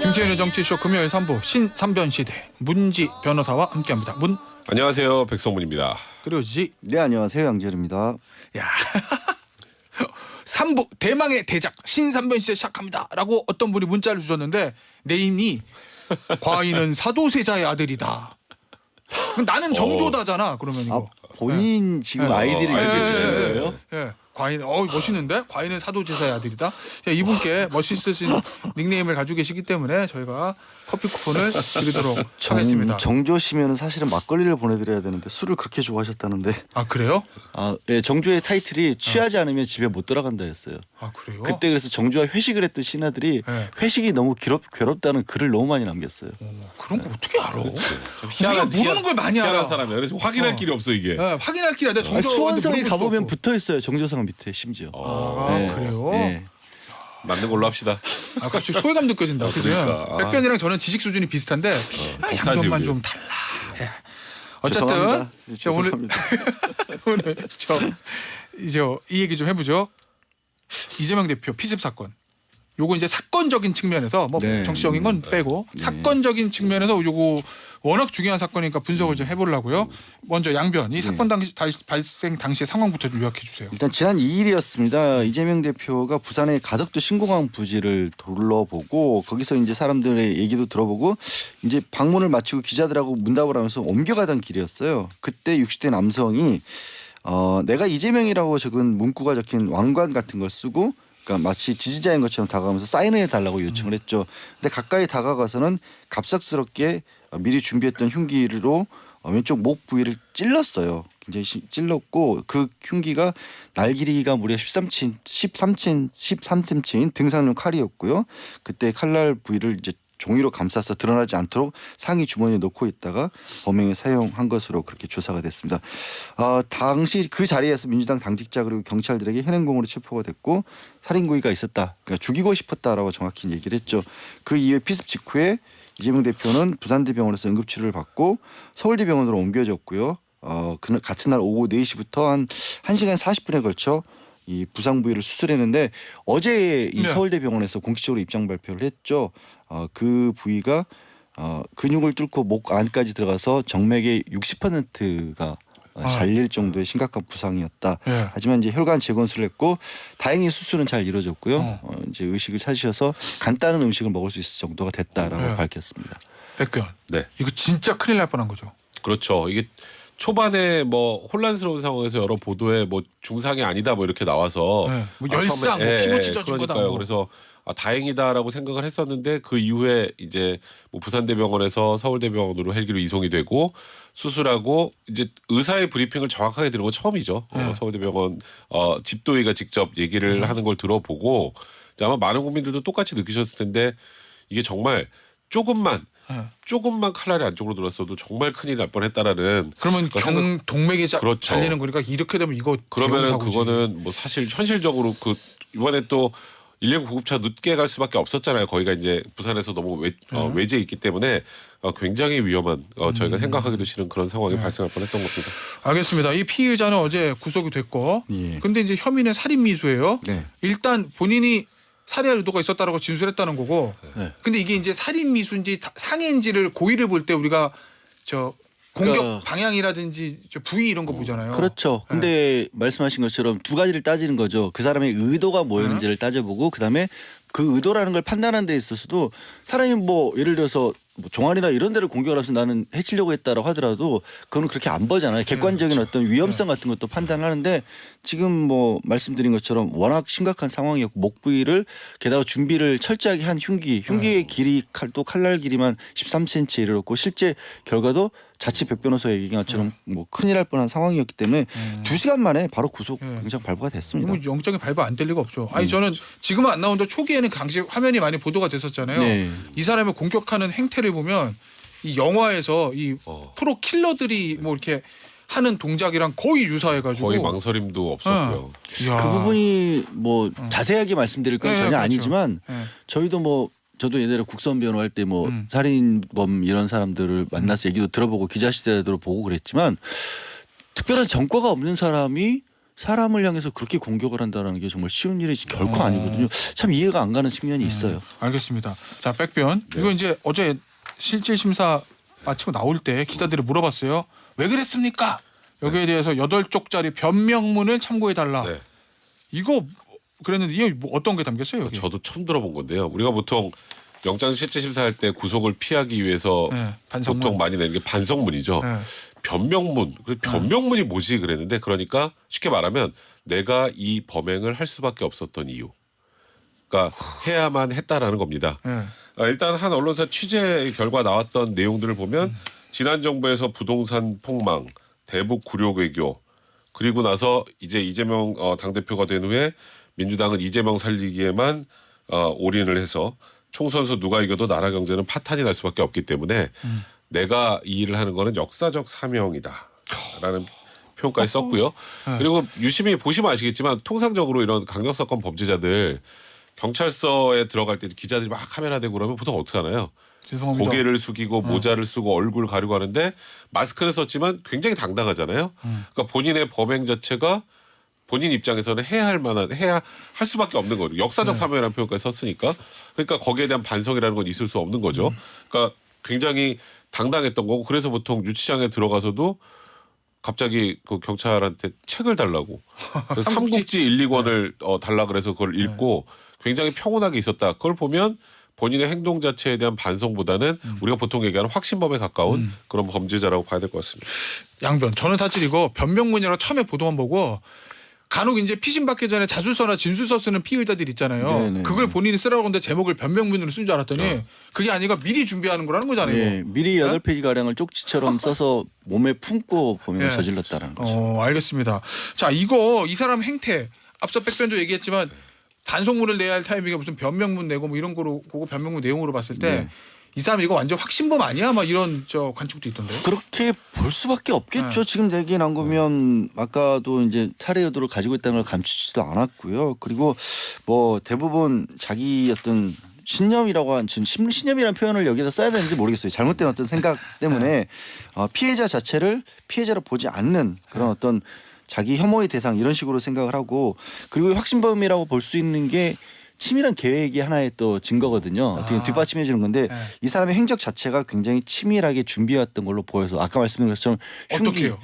김태현의 정치쇼 금요일 3부 신삼변시대 문지 변호사와 함께합니다. 문 안녕하세요, 백성문입니다. 그리고 지 네, 안녕하세요, 양재열입니다. 야 3부 대망의 대작 신삼변시대 시작합니다라고 어떤 분이 문자를 주셨는데 내임이 과인은 사도세자의 아들이다. 나는 정조다잖아. 그러면 이거 본인 지금 아이디를 이렇게 쓰신 거예요? 예. 과인 멋있는데 과인은 사도제사의 아들이다. 자, 이분께 멋있으신 닉네임을 가지고 계시기 때문에 저희가 커피 쿠폰을 드리도록 하겠습니다. 정조시면은 사실은 막걸리를 보내드려야 되는데 술을 그렇게 좋아하셨다는데. 아 그래요? 아, 예, 정조의 타이틀이 취하지 않으면 집에 못 돌아간다였어요. 아 그래요? 그때 그래서 정조와 회식을 했던 신하들이 네. 회식이 너무 괴롭다는 글을 너무 많이 남겼어요. 그런 거 어떻게 알아? 희한한 우리가 모르는 걸 많이 알아. 희한한 사람이야. 그래서 확인할 길이 없어 이게. 네, 확인할 길이 아니라 아니, 정조 수원성에 가보면 붙어 있어요. 정조상 밑에 심지어. 아 네, 그래요? 네. 맞는 걸로 합시다. 아 갑자기 소외감 느껴진다. 그죠? 그러니까. 백변이랑 저는 지식 수준이 비슷한데 비슷하지, 양변만 우리. 좀 달라. 예. 어쨌든 죄송합니다. 자, 오늘 죄송합니다. 오늘 이제 이 얘기 좀 해보죠. 이재명 대표 피습 사건. 요거 이제 사건적인 측면에서 뭐 네. 정치적인 건 빼고 사건적인 측면에서 요거 워낙 중요한 사건이니까 분석을 좀 해보려고요. 먼저 양변 이 사건 당시 발생 당시의 상황부터 좀 요약해 주세요. 일단 지난 2일이었습니다. 이재명 대표가 부산의 가덕도 신공항 부지를 둘러보고 거기서 이제 사람들의 얘기도 들어보고 이제 방문을 마치고 기자들하고 문답을 하면서 옮겨가던 길이었어요. 그때 60대 남성이 내가 이재명이라고 적은 문구가 적힌 왕관 같은 걸 쓰고 그러니까 마치 지지자인 것처럼 다가가면서 사인해 달라고 요청을 했죠. 근데 가까이 다가가서는 갑작스럽게 미리 준비했던 흉기로 왼쪽 목 부위를 찔렀어요. 굉장히 찔렀고 그 흉기가 날 길이가 무려 13cm인 등산용 칼이었고요. 그때 칼날 부위를 이제 종이로 감싸서 드러나지 않도록 상의 주머니에 넣고 있다가 범행에 사용한 것으로 그렇게 조사가 됐습니다. 당시 그 자리에서 민주당 당직자 그리고 경찰들에게 현행범으로 체포가 됐고 살인 고의가 있었다. 그러니까 죽이고 싶었다라고 정확히 얘기를 했죠. 그 이후에 피습 직후에 이재명 대표는 부산대병원에서 응급치료를 받고 서울대병원으로 옮겨졌고요. 같은 날 오후 4시부터 한 1시간 40분에 걸쳐 이 부상 부위를 수술했는데 어제 이 네. 서울대병원에서 공식적으로 입장 발표를 했죠. 그 부위가 근육을 뚫고 목 안까지 들어가서 정맥의 60%가 잘릴 정도의 심각한 부상이었다. 네. 하지만 이제 혈관 재건수를 했고 다행히 수술은 잘 이루어졌고요. 이제 의식을 찾으셔서 간단한 음식을 먹을 수 있을 정도가 됐다라고 네. 밝혔습니다. 백변. 네, 이거 진짜 큰일 날 뻔한 거죠. 그렇죠. 이게 초반에 뭐 혼란스러운 상황에서 여러 보도에 뭐 중상이 아니다 뭐 이렇게 나와서 네. 뭐 열상, 뭐 피부 찢어진 거다. 그러니까요. 뭐. 그래서 다행이다라고 생각을 했었는데 그 이후에 이제 뭐 부산대병원에서 서울대병원으로 헬기로 이송이 되고 수술하고 이제 의사의 브리핑을 정확하게 들은 건 처음이죠. 서울대병원 집도의가 직접 얘기를 하는 걸 들어보고 이제 아마 많은 국민들도 똑같이 느끼셨을 텐데 이게 정말 조금만 칼날이 안쪽으로 들어왔어도 정말 큰일 날 뻔했다라는. 그러면 동맥이 그렇죠. 잘리는 거니까 이렇게 되면 이거 그러면은 대형 사고지. 그거는 뭐 사실 현실적으로 그 이번에 또 119 구급차 늦게 갈 수밖에 없었잖아요. 거기가 이제 부산에서 너무 외지에 있기 때문에 굉장히 위험한 저희가 생각하기도 싫은 그런 상황이 발생할 뻔했던 겁니다. 알겠습니다. 이 피의자는 어제 구속이 됐고, 예. 근데 이제 혐의는 살인 미수예요. 네. 일단 본인이 살해할 의도가 있었다라고 진술했다는 거고, 네. 근데 이게 이제 살인 미수인지 상해인지를 고의를 볼 때 우리가 저 공격 그러니까 방향이라든지 저 부위 이런 거 보잖아요. 그렇죠. 근데 말씀하신 것처럼 두 가지를 따지는 거죠. 그 사람의 의도가 뭐였는지를 따져보고 그다음에 그 의도라는 걸 판단하는 데 있어서도 사람이 뭐 예를 들어서 뭐 종아리나 이런 데를 공격을 해서 나는 해치려고 했다라고 하더라도 그거는 그렇게 안 보잖아요. 객관적인 어떤 위험성 같은 것도 판단하는데 지금 뭐 말씀드린 것처럼 워낙 심각한 상황이었고 목 부위를 게다가 준비를 철저하게 한 흉기의 길이 또 칼날 길이만 13cm에 이르렀고 실제 결과도 자칫 백 변호사 얘기한 것처럼 뭐 큰일 날 뻔한 상황이었기 때문에 2시간 만에 바로 구속 영장 발부가 됐습니다. 뭐 영장이 발부 안 될 리가 없죠. 아니 저는 지금은 안 나오는데 초기에는 당시 화면이 많이 보도가 됐었잖아요. 네. 이 사람의 공격하는 행태를 보면 이 영화에서 이 프로 킬러들이 뭐 이렇게 하는 동작이랑 거의 유사해가지고 거의 망설임도 없었고요. 이야. 그 부분이 뭐 자세하게 말씀드릴 건 네, 전혀 그렇죠. 아니지만 네. 저희도 뭐 저도 예전에 국선 변호할 때 뭐 살인범 이런 사람들을 만나서 얘기도 들어보고 기자 시대도 보고 그랬지만 특별한 전과가 없는 사람이 사람을 향해서 그렇게 공격을 한다는 게 정말 쉬운 일이 결코 아니거든요. 참 이해가 안 가는 측면이 있어요. 알겠습니다. 자, 백변. 네. 이거 이제 어제 실질 심사 마치고 나올 때 기자들이 물어봤어요. 왜 그랬습니까? 여기에 대해서 8쪽짜리 변명문을 참고해 달라. 네. 이거 그랬는데 이게 뭐 어떤 게 담겼어요, 여기? 저도 처음 들어본 건데요. 우리가 보통 영장 실질 심사할 때 구속을 피하기 위해서 네, 반성문. 보통 많이 내는 게 반성문이죠. 네. 변명문. 변명문이 뭐지 그랬는데 그러니까 쉽게 말하면 내가 이 범행을 할 수밖에 없었던 이유. 그러니까 해야만 했다라는 겁니다. 네. 일단 한 언론사 취재 결과 나왔던 내용들을 보면 지난 정부에서 부동산 폭망, 대북 굴욕 외교 그리고 나서 이제 이재명 당대표가 된 후에 민주당은 이재명 살리기에만 올인을 해서 총선에서 누가 이겨도 나라 경제는 파탄이 날 수밖에 없기 때문에 내가 이 일을 하는 거는 역사적 사명이다라는 표현까지 썼고요. 그리고 유심히 보시면 아시겠지만 통상적으로 이런 강력사건 범죄자들 경찰서에 들어갈 때 기자들이 막 카메라 대고 그러면 보통 어떻게 하나요? 죄송합니다. 고개를 숙이고 모자를 쓰고 얼굴 가리고 하는데 마스크는 썼지만 굉장히 당당하잖아요. 그러니까 본인의 범행 자체가 본인 입장에서는 해야 할 수밖에 없는 거죠. 역사적 사명이라는 표현까지 썼으니까 그러니까 거기에 대한 반성이라는 건 있을 수 없는 거죠. 그러니까 굉장히 당당했던 거고 그래서 보통 유치장에 들어가서도 갑자기 그 경찰한테 책을 달라고 그래서 삼국지 1, 2권을 달라 그래서 그걸 읽고 굉장히 평온하게 있었다. 그걸 보면 본인의 행동 자체에 대한 반성보다는 우리가 보통 얘기하는 확신범에 가까운 그런 범죄자라고 봐야 될 것 같습니다. 양변. 저는 사실 이거 변명문이라고 처음에 보도만 보고 간혹 이제 피신 받기 전에 자술서나 진술서 쓰는 피의자들 있잖아요. 네네. 그걸 본인이 쓰라고 하는데 제목을 변명문으로 쓴 줄 알았더니 그게 아니라 미리 준비하는 거라는 거잖아요. 예, 미리 8페이지 가량을 쪽지처럼 써서 몸에 품고 범행을 예. 저질렀다는 거죠. 알겠습니다. 자, 이 사람 행태 앞서 백변도 얘기했지만 반성문을 내야 할 타이밍에 무슨 변명문 내고 뭐 이런 거로 그거 변명문 내용으로 봤을 때 이 사람 이거 완전 확신범 아니야? 막 이런 관측도 있던데. 그렇게 볼 수밖에 없겠죠. 지금 얘기 나온 거면 아까도 이제 살해 의도를 가지고 있다는 걸 감추지도 않았고요. 그리고 뭐 대부분 자기 어떤 신념이라고 한 지금 신념이라는 표현을 여기다 써야 되는지 모르겠어요. 잘못된 어떤 생각 때문에 피해자 자체를 피해자로 보지 않는 그런 어떤 자기 혐오의 대상 이런 식으로 생각을 하고 그리고 확신범이라고 볼 수 있는 게 치밀한 계획이 하나의 또 증거거든요. 어떻게 뒷받침해 주는 건데 이 사람의 행적 자체가 굉장히 치밀하게 준비해왔던 걸로 보여서 아까 말씀드린 것처럼 흉기. 어떻게요?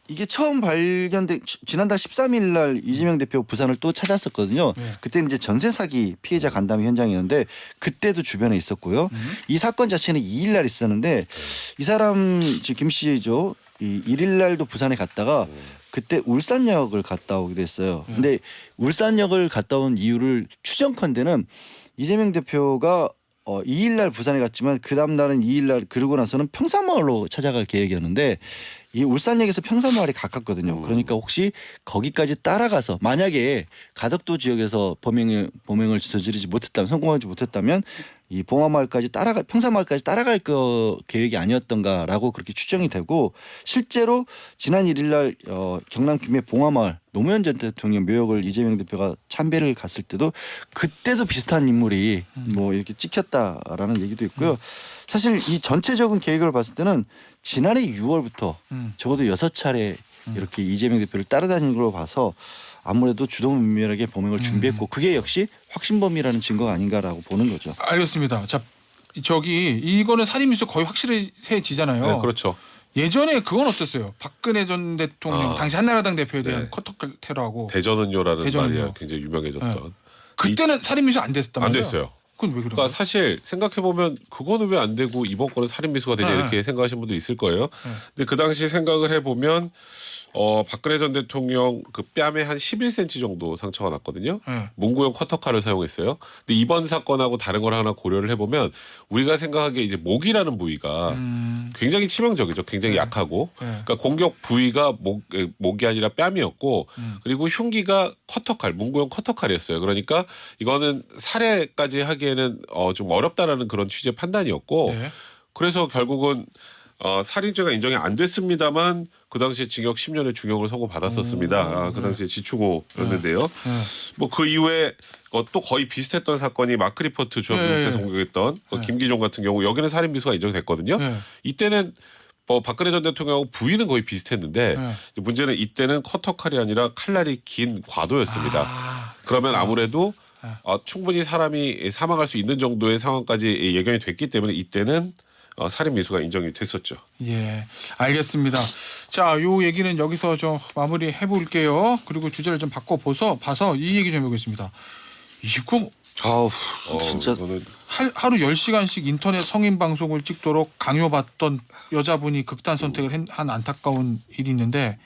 이게 처음 발견된 지난달 13일 날 이재명 대표 부산을 또 찾았었거든요. 그때는 이제 전세 사기 피해자 간담회 현장이었는데 그때도 주변에 있었고요. 이 사건 자체는 2일 날 있었는데 이 사람 지금 김 씨죠. 이 1일 날도 부산에 갔다가 그때 울산역을 갔다 오게 됐어요. 근데 울산역을 갔다 온 이유를 추정컨대는 이재명 대표가 2일 날 부산에 갔지만 그 다음 날은 2일 날 그러고 나서는 평산마을로 찾아갈 계획이었는데 이 울산역에서 평산마을이 가깝거든요. 그러니까 혹시 거기까지 따라가서 만약에 가덕도 지역에서 범행을 저지르지 못했다면 성공하지 못했다면 이 봉화마을까지 평산마을까지 따라갈 계획이 아니었던가라고 그렇게 추정이 되고 실제로 지난 1일 날 경남 김해 봉화마을 노무현 전 대통령 묘역을 이재명 대표가 참배를 갔을 때도 그때도 비슷한 인물이 뭐 이렇게 찍혔다라는 얘기도 있고요. 사실 이 전체적인 계획을 봤을 때는 지난해 6월부터 적어도 6차례 이렇게 이재명 대표를 따라다니는 걸로 봐서 아무래도 주동면밀하게 범행을 준비했고 그게 역시 확신범이라는 증거가 아닌가라고 보는 거죠. 알겠습니다. 자, 이거는 살인미수 거의 확실해지잖아요. 네, 그렇죠. 예전에 그건 어땠어요? 박근혜 전 대통령 당시 한나라당 대표에 대한 커터 테러하고 대전은요라는 대전은요. 말이 굉장히 유명해졌던. 그때는 살인미수 안 됐단 안 말이에요. 됐어요. 그건 왜 그런 그러니까 거예요? 사실 생각해 보면 그거는 왜 안 되고 이번 거는 살인미수가 되냐 이렇게 생각하시는 분도 있을 거예요. 근데 그 당시 생각을 해보면 박근혜 전 대통령 그 뺨에 한 11cm 정도 상처가 났거든요. 문구용 커터칼을 사용했어요. 근데 이번 사건하고 다른 걸 하나 고려를 해보면 우리가 생각하기에 이제 목이라는 부위가 굉장히 치명적이죠. 굉장히 약하고. 그러니까 공격 부위가 목이 아니라 뺨이었고 그리고 흉기가 커터칼, 문구용 커터칼이었어요. 그러니까 이거는 살해까지 하기에는 좀 어렵다라는 그런 취지의 판단이었고 그래서 결국은 살인죄가 인정이 안 됐습니다만 그 당시에 징역 10년의 중형을 선고받았었습니다. 그 당시에 지충호였는데요. 뭐 그 이후에 또 거의 비슷했던 사건이 마크리포트 주합국에서 공격했던 김기종 같은 경우 여기는 살인미수가 인정됐거든요. 이때는 박근혜 전 대통령하고 부위는 거의 비슷했는데 네. 이제 문제는 이때는 커터칼이 아니라 칼날이 긴 과도였습니다. 그러면 아무래도 충분히 사람이 사망할 수 있는 정도의 상황까지 예견이 됐기 때문에 이때는 살인 미수가 인정이 됐었죠. 예, 알겠습니다. 자, 요 얘기는 여기서 좀 마무리 해볼게요. 그리고 주제를 좀 봐서 이 얘기 좀 해보겠습니다. 이거 아우 진짜 이거는 하루 10시간씩 인터넷 성인 방송을 찍도록 강요받던 여자분이 극단 선택을 한 안타까운 일이 있는데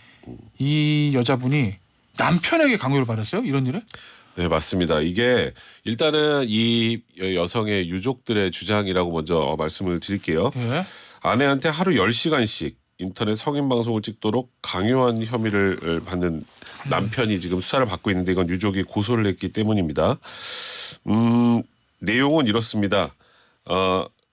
이 여자분이 남편에게 강요를 받았어요? 이런 일을? 네, 맞습니다. 이게 일단은 이 여성의 유족들의 주장이라고 먼저 말씀을 드릴게요. 예. 아내한테 하루 10시간씩 인터넷 성인 방송을 찍도록 강요한 혐의를 받는 남편이 지금 수사를 받고 있는데 이건 유족이 고소를 했기 때문입니다. 내용은 이렇습니다.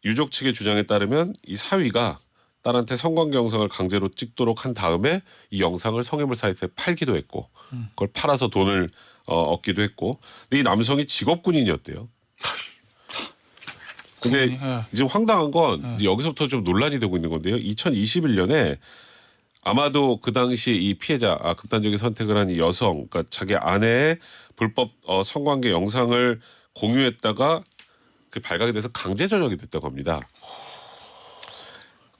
유족 측의 주장에 따르면 이 사위가 딸한테 성관계 영상을 강제로 찍도록 한 다음에 이 영상을 성인물 사이트에 팔기도 했고 그걸 팔아서 돈을 얻기도 했고 근데 이 남성이 직업 군인이었대요. 근데 이제 황당한 건 이제 여기서부터 좀 논란이 되고 있는 건데요. 2021년에 아마도 그 당시 이 피해자 극단적인 선택을 한 이 여성, 그러니까 자기 아내의 불법 성관계 영상을 공유했다가 그 발각이 돼서 강제 전역이 됐다고 합니다.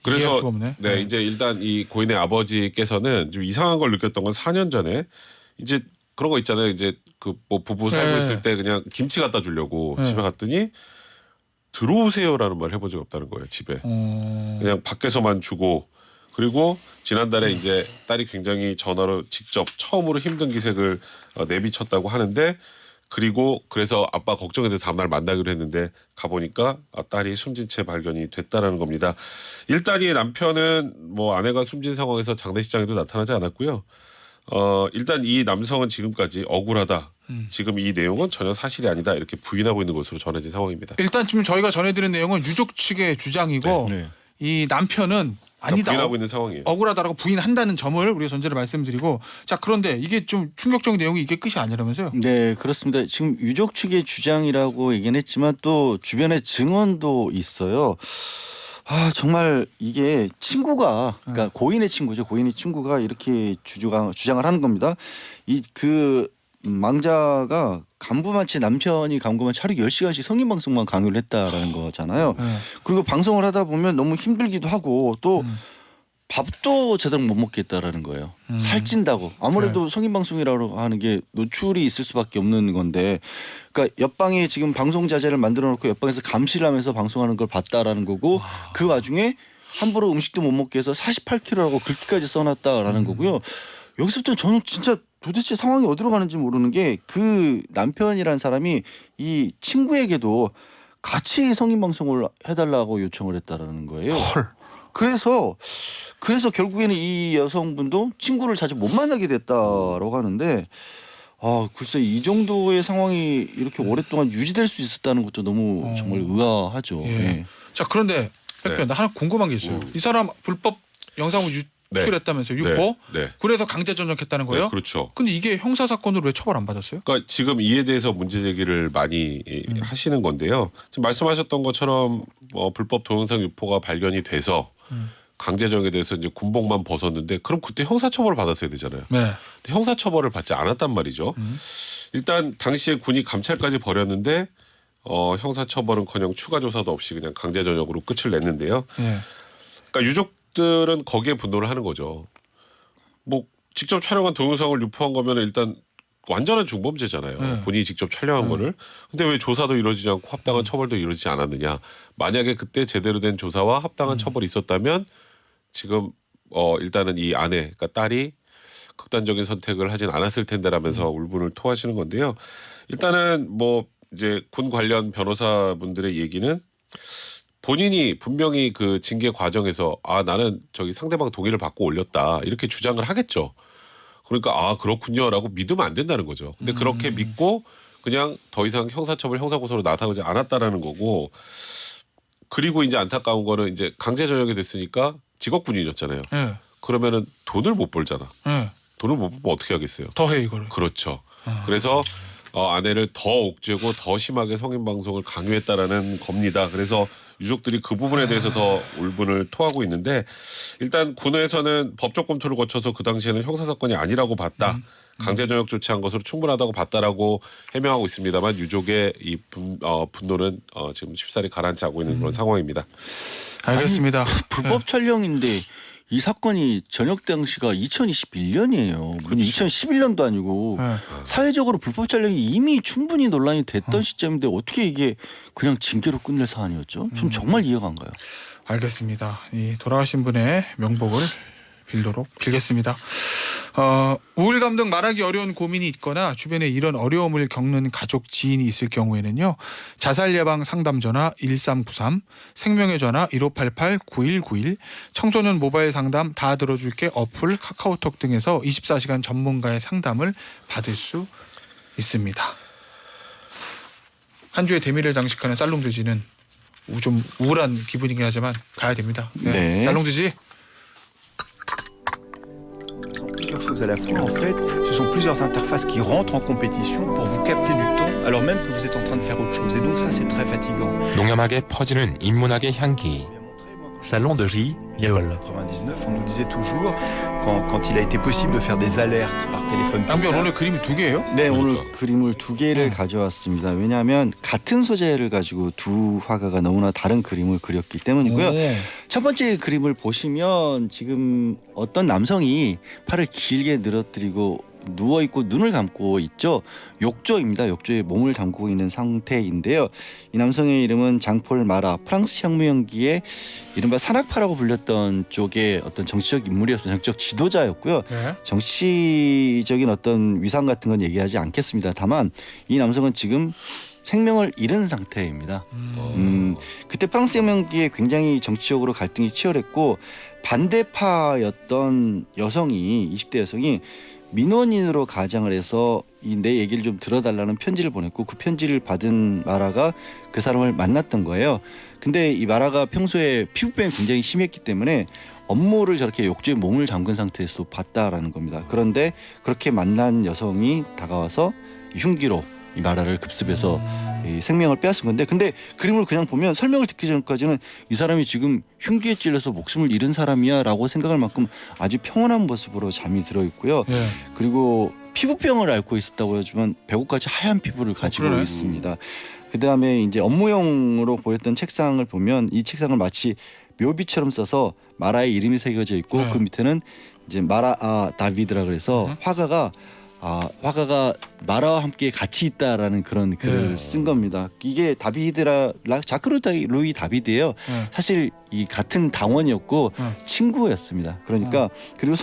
이해할 그래서 수가 없네. 네, 이제 일단 이 고인의 아버지께서는 좀 이상한 걸 느꼈던 건 4년 전에 이제 그런 거 있잖아요. 이제 그 뭐 부부 살고 네. 있을 때 그냥 김치 갖다 주려고 네. 집에 갔더니 들어오세요라는 말 해본 적 없다는 거예요. 집에 그냥 밖에서만 주고 그리고 지난달에 이제 딸이 굉장히 전화로 직접 처음으로 힘든 기색을 내비쳤다고 하는데 그리고 그래서 아빠 걱정이 돼서 다음날 만나기로 했는데 가보니까 딸이 숨진 채 발견이 됐다라는 겁니다. 일단 이 남편은 뭐 아내가 숨진 상황에서 장례식장에도 나타나지 않았고요. 일단 이 남성은 지금까지 억울하다. 지금 이 내용은 전혀 사실이 아니다. 이렇게 부인하고 있는 것으로 전해진 상황입니다. 일단 지금 저희가 전해드린 내용은 유족 측의 주장이고 네. 이 남편은 아니다. 부인하고 있는 상황이에요. 억울하다라고 부인한다는 점을 우리가 전제를 말씀드리고 자 그런데 이게 좀 충격적인 내용이 이게 끝이 아니라면서요? 네, 그렇습니다. 지금 유족 측의 주장이라고 얘기는 했지만 또 주변에 증언도 있어요. 정말 이게 친구가 그러니까 고인의 친구죠. 고인의 친구가 이렇게 주장을 하는 겁니다. 그 망자가 간부마치 남편이 간부마치 하루 10시간씩 성인 방송만 강요를 했다라는 거잖아요. 그리고 방송을 하다 보면 너무 힘들기도 하고 또 밥도 제대로 못 먹겠다라는 거예요. 살찐다고. 아무래도 성인 방송이라고 하는 게 노출이 있을 수밖에 없는 건데, 그러니까 옆방에 지금 방송 자재를 만들어 놓고 옆방에서 감시를 하면서 방송하는 걸 봤다라는 거고, 그 와중에 함부로 음식도 못 먹게 해서 48kg라고 글귀까지 써놨다라는 거고요. 여기서부터 저는 진짜 도대체 상황이 어디로 가는지 모르는 게 그 남편이란 사람이 이 친구에게도 같이 성인 방송을 해달라고 요청을 했다라는 거예요. 그래서 결국에는 이 여성분도 친구를 자주 못 만나게 됐다라고 하는데 글쎄 이 정도의 상황이 이렇게 오랫동안 유지될 수 있었다는 것도 너무 정말 의아하죠. 예. 예. 자 그런데 나 하나 궁금한 게 있어요. 이 사람 불법 영상을 유출했다면서요? 유포? 네. 그래서 강제 전역했다는 거예요? 네, 그렇죠. 근데 이게 형사 사건으로 왜 처벌 안 받았어요? 그러니까 지금 이에 대해서 문제 제기를 많이 하시는 건데요. 지금 말씀하셨던 것처럼 불법 동영상 유포가 발견이 돼서 강제정에 대해서 이제 군복만 벗었는데 그럼 그때 형사처벌을 받았어야 되잖아요. 네. 근데 형사처벌을 받지 않았단 말이죠. 일단 당시에 군이 감찰까지 벌였는데 형사처벌은커녕 추가 조사도 없이 그냥 강제전역으로 끝을 냈는데요. 네. 그러니까 유족들은 거기에 분노를 하는 거죠. 뭐 직접 촬영한 동영상을 유포한 거면 일단 완전한 중범죄잖아요. 네. 본인이 직접 촬영한 거를. 근데 왜 조사도 이루어지지 않고 합당한 처벌도 이루어지지 않았느냐. 만약에 그때 제대로 된 조사와 합당한 처벌이 있었다면 지금 일단은 이 아내, 그러니까 딸이 극단적인 선택을 하진 않았을 텐데라면서 울분을 토하시는 건데요. 일단은 뭐 이제 군 관련 변호사분들의 얘기는 본인이 분명히 그 징계 과정에서 나는 저기 상대방 동의를 받고 올렸다 이렇게 주장을 하겠죠. 그러니까 그렇군요라고 믿으면 안 된다는 거죠. 근데 그렇게 믿고 그냥 더 이상 형사처벌 형사고소로 나서지 않았다라는 거고 그리고 이제 안타까운 거는 이제 강제전역이 됐으니까 직업군인이었잖아요. 네. 그러면은 돈을 못 벌잖아. 네. 돈을 못 벌면 어떻게 하겠어요? 더해 이거를. 그렇죠. 그래서 아내를 더 옥죄고 더 심하게 성인 방송을 강요했다라는 겁니다. 그래서 유족들이 그 부분에 대해서 더 울분을 토하고 있는데 일단 군에서는 법적 검토를 거쳐서 그 당시에는 형사사건이 아니라고 봤다. 강제징역 조치한 것으로 충분하다고 봤다라고 해명하고 있습니다만 유족의 이 분노는 지금 쉽사리 가라앉지 않고 있는 그런 상황입니다. 알겠습니다. 불법 촬영인데 이 사건이 전역 당시가 2021년이에요. 2011년도 아니고 네. 사회적으로 불법 촬영이 이미 충분히 논란이 됐던 시점인데 어떻게 이게 그냥 징계로 끝낼 사안이었죠? 전 정말 이해가 안 가요. 알겠습니다. 이 돌아가신 분의 명복을 빌겠습니다. 우울감 등 말하기 어려운 고민이 있거나 주변에 이런 어려움을 겪는 가족 지인이 있을 경우에는요. 자살 예방 상담 전화 1393, 생명의 전화 1588-9191, 청소년 모바일 상담 다 들어줄게 어플 카카오톡 등에서 24시간 전문가의 상담을 받을 수 있습니다. 한 주의 대미를 장식하는 살롱드지는 좀 우울한 기분이긴 하지만 가야 됩니다. 네. 살롱드지. Plusieurs choses à la fois. En fait, ce sont plusieurs interfaces qui rentrent en compétition pour vous capter du temps alors même que vous êtes en train de faire autre chose. Et donc ça, c'est très fatigant. 농염하게 퍼지는 인문학의 향기. Salon de J, Yeol. En 99, on nous disait toujours, quand il a été possible de faire des alertes par téléphone 양변 portable, 오늘 그림이 2개예요? 네, 오늘 그러니까. 그림을 2개를 가져왔습니다. 왜냐하면 같은 소재를 가지고 두 화가가 너무나 다른 그림을 그렸기 때문이고요. 첫 번째 그림을 보시면 지금 어떤 남성이 팔을 길게 늘어뜨리고 누워 있고 눈을 감고 있죠. 욕조입니다. 욕조에 몸을 담고 있는 상태인데요. 이 남성의 이름은 장폴 마라, 프랑스 혁명기에 이른바 산악파라고 불렸던 쪽의 어떤 정치적 인물이었어요. 정치적 지도자였고요. 네. 정치적인 어떤 위상 같은 건 얘기하지 않겠습니다. 다만 이 남성은 지금 생명을 잃은 상태입니다. 그때 프랑스 혁명기에 굉장히 정치적으로 갈등이 치열했고 반대파였던 여성이 20대 여성이 민원인으로 가장을 해서 내 얘기를 좀 들어달라는 편지를 보냈고 그 편지를 받은 마라가 그 사람을 만났던 거예요. 근데 이 마라가 평소에 피부병이 굉장히 심했기 때문에 업무를 저렇게 욕조에 몸을 담근 상태에서도 봤다라는 겁니다. 그런데 그렇게 만난 여성이 다가와서 흉기로 이 마라를 급습해서 이 생명을 빼앗은 건데 근데 그림을 그냥 보면 설명을 듣기 전까지는 이 사람이 지금 흉기에 찔려서 목숨을 잃은 사람이야 라고 생각할 만큼 아주 평온한 모습으로 잠이 들어 있고요. 네. 그리고 피부병을 앓고 있었다고 하지만 배고까지 하얀 피부를 가지고 그러네. 있습니다. 그다음에 이제 업무용으로 보였던 책상을 보면 이 책상을 마치 묘비처럼 써서 마라의 이름이 새겨져 있고 네. 그 밑에는 이제 마라 다비드라 그래서 화가가 마라와 함께 같이 있다라는 그런 글을 네. 쓴 겁니다. 이게 다비드라 자크 루이 다비드예요. 네. 사실 이 같은 당원이었고 친구였습니다. 그러니까 그리고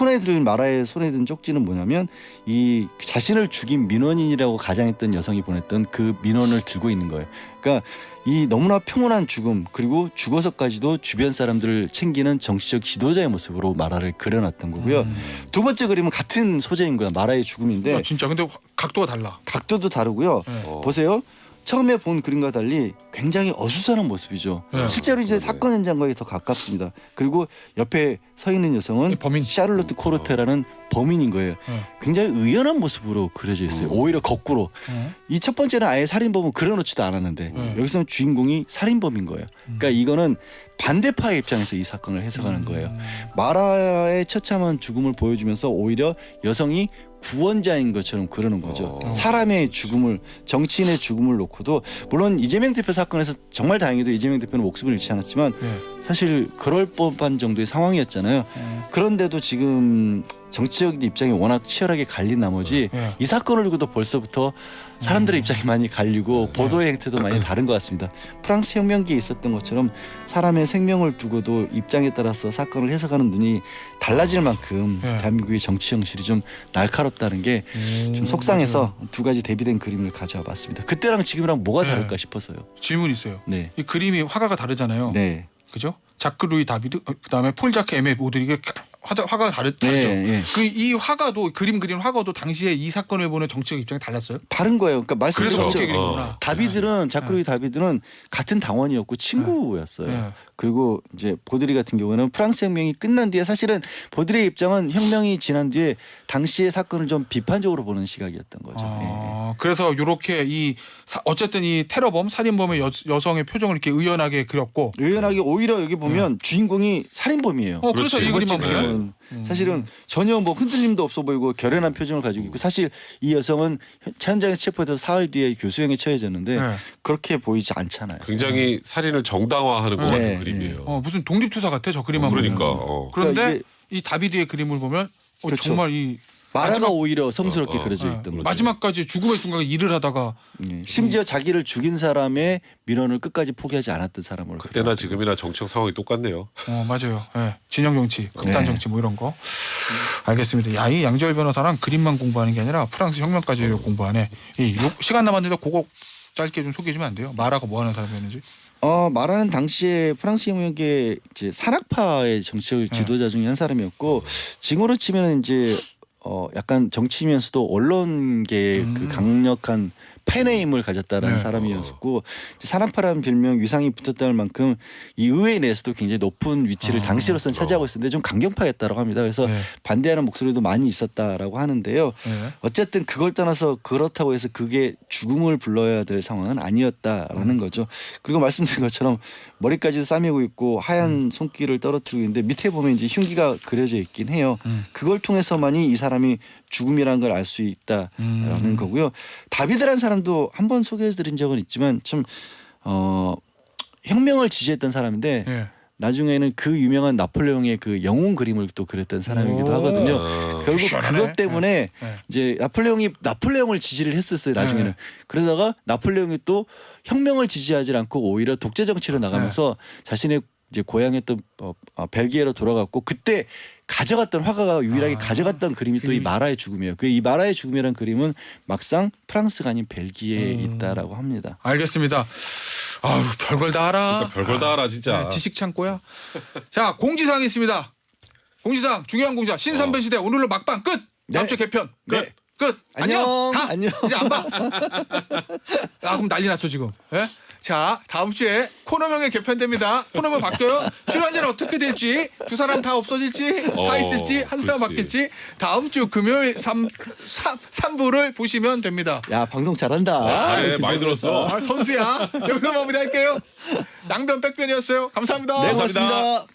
마라의 손에 든 쪽지는 뭐냐면 이 자신을 죽인 민원인이라고 가장했던 여성이 보냈던 그 민원을 들고 있는 거예요. 그러니까 이 너무나 평온한 죽음 그리고 죽어서까지도 주변 사람들을 챙기는 정치적 지도자의 모습으로 마라를 그려놨던 거고요. 두 번째 그림은 같은 소재인 거야. 마라의 죽음인데 진짜 근데 각도가 달라. 각도도 다르고요. 네. 보세요. 처음에 본 그림과 달리 굉장히 어수선한 모습이죠. 네. 실제로 이제 그러네. 사건 현장과의 더 가깝습니다. 그리고 옆에 서 있는 여성은 범인. 샤를로트 코르테라는 범인인 거예요. 네. 굉장히 의연한 모습으로 그려져 있어요. 오히려 거꾸로. 이 첫 번째는 아예 살인범을 그려놓지도 않았는데 여기서는 주인공이 살인범인 거예요. 그러니까 이거는 반대파의 입장에서 이 사건을 해석하는 거예요. 마라의 처참한 죽음을 보여주면서 오히려 여성이 구원자인 것처럼 그러는 거죠. 사람의 죽음을 정치인의 죽음을 놓고도 물론 이재명 대표 사건에서 정말 다행히도 이재명 대표는 목숨을 잃지 않았지만 네. 사실 그럴 법한 정도의 상황이었잖아요. 그런데도 지금 정치적 입장이 워낙 치열하게 갈린 나머지 네. 이 사건을 두고도 벌써부터 사람들의 입장이 많이 갈리고 보도의 행태도 많이 다른 것 같습니다. 프랑스 혁명기에 있었던 것처럼 사람의 생명을 두고도 입장에 따라서 사건을 해석하는 눈이 달라질 만큼 네. 대한민국의 정치 형실이 좀 날카롭다는 게 좀 속상해서 두 가지 대비된 그림을 가져와 봤습니다. 그때랑 지금이랑 뭐가 네. 다를까 싶어서요. 질문 있어요. 네. 이 그림이 화가가 다르잖아요. 네. 그죠? 자크 루이 다비드 그다음에 폴 자크 에메 모드 이게 화가가 다르죠. 네. 이 화가도 그림 그린 화가도 당시에 이 사건을 보는 정치적 입장이 달랐어요. 다른 거예요. 그러니까 말씀드린 그래서 것처럼 그렇게 그린 거구나. 다비드는 자크루이 다비드는 같은 당원이었고 친구였어요. 네. 그리고 이제 보드리 같은 경우는 프랑스 혁명이 끝난 뒤에 사실은 보드리의 입장은 혁명이 지난 뒤에 당시의 사건을 좀 비판적으로 보는 시각이었던 거죠. 예. 그래서 이렇게 어쨌든 이 테러범 살인범의 여성의 표정을 이렇게 의연하게 그렸고 의연하게 오히려 여기 보면 주인공이 살인범이에요. 그래서 그렇지. 이 그림만 번째 보면 그림은 사실은 전혀 뭐 흔들림도 없어 보이고 결연한 표정을 가지고 있고 사실 이 여성은 현장에 체포돼서 사흘 뒤에 교수형에 처해졌는데 네. 그렇게 보이지 않잖아요. 굉장히 살인을 정당화하는 것 네, 같은 네. 그림이에요. 무슨 독립투사 같아 저 그림만 그러니까. 보면. 그런데 그러니까 이 다비드의 그림을 보면 그렇죠. 정말 이 마라가 마지막- 오히려 성스럽게 그려져 있던 거죠. 마지막까지 죽음의 순간에 일을 하다가 심지어 자기를 죽인 사람의 민원을 끝까지 포기하지 않았던 사람으로. 그때나 지금이나 정치적 상황이 똑같네요. 맞아요. 예. 진영 정치, 극단 네. 정치 뭐 이런 거. 알겠습니다. 야, 이 양지열 변호사랑 그림만 공부하는 게 아니라 프랑스 혁명까지 공부하네. 시간 남았는데 그거 짧게 좀 소개해 주면 안 돼요? 마라가 뭐 하는 사람이었는지. 말하는 당시에 프랑스 혁명의 이제 산악파의 정치적 지도자 중에 한 사람이었고 지금으로 치면은 이제 약간 정치면서도 언론계의 그 강력한 팬의 힘을 가졌다라는 네. 사람이었고 이제 산악파라는 별명 위상이 붙었다 할 만큼 이 의회 내에서도 굉장히 높은 위치를 당시로서는 차지하고 있었는데 좀 강경파였다라고 합니다. 그래서 네. 반대하는 목소리도 많이 있었다라고 하는데요. 네. 어쨌든 그걸 떠나서 그렇다고 해서 그게 죽음을 불러야 될 상황은 아니었다라는 거죠. 그리고 말씀드린 것처럼 머리까지 싸매고 있고 하얀 손길을 떨어뜨리고 있는데 밑에 보면 이제 흉기가 그려져 있긴 해요. 그걸 통해서만이 이 사람이 죽음이라는 걸 알 수 있다라는 거고요. 다비드라는 사람도 한 번 소개해드린 적은 있지만 참 혁명을 지지했던 사람인데 예. 나중에는 그 유명한 나폴레옹의 그 영웅 그림을 또 그렸던 사람이기도 오. 하거든요. 결국 시원하네. 그것 때문에 네. 이제 나폴레옹을 지지를 했었어요. 나중에는. 네. 그러다가 나폴레옹이 또 혁명을 지지하지 않고 오히려 독재 정치로 나가면서 자신의 이제 고향이었던 벨기에로 돌아갔고 그때 가져갔던 화가가 유일하게 가져갔던 그림이 또 이 마라의 죽음이에요. 그 이 마라의 죽음이라는 그림은 막상 프랑스가 아닌 벨기에에 있다라고 합니다. 알겠습니다. 아유, 별걸 다 알아. 별걸 다 알아 진짜. 네, 지식 창고야. 자, 공지사항이 있습니다. 공지사항 중요한 공지사. 신삼변 시대 오늘로 막방 끝. 다음 주 개편 끝. 네. 끝. 안녕. 가. 안녕. 이제 안 봐. 그럼 난리 났어 지금. 예? 자, 다음 주에 코너명이 개편됩니다. 코너명 바뀌어요. 출연자는 어떻게 될지, 두 사람 다 없어질지, 다 있을지, 한 사람 그렇지. 바뀔지 다음 주 금요일 3부를 보시면 됩니다. 야 방송 잘한다. 잘해 이렇게 많이 들었어. 선수야. 여기서 마무리할게요. 낭변 백변이었어요. 감사합니다. 네 감사합니다. 고맙습니다.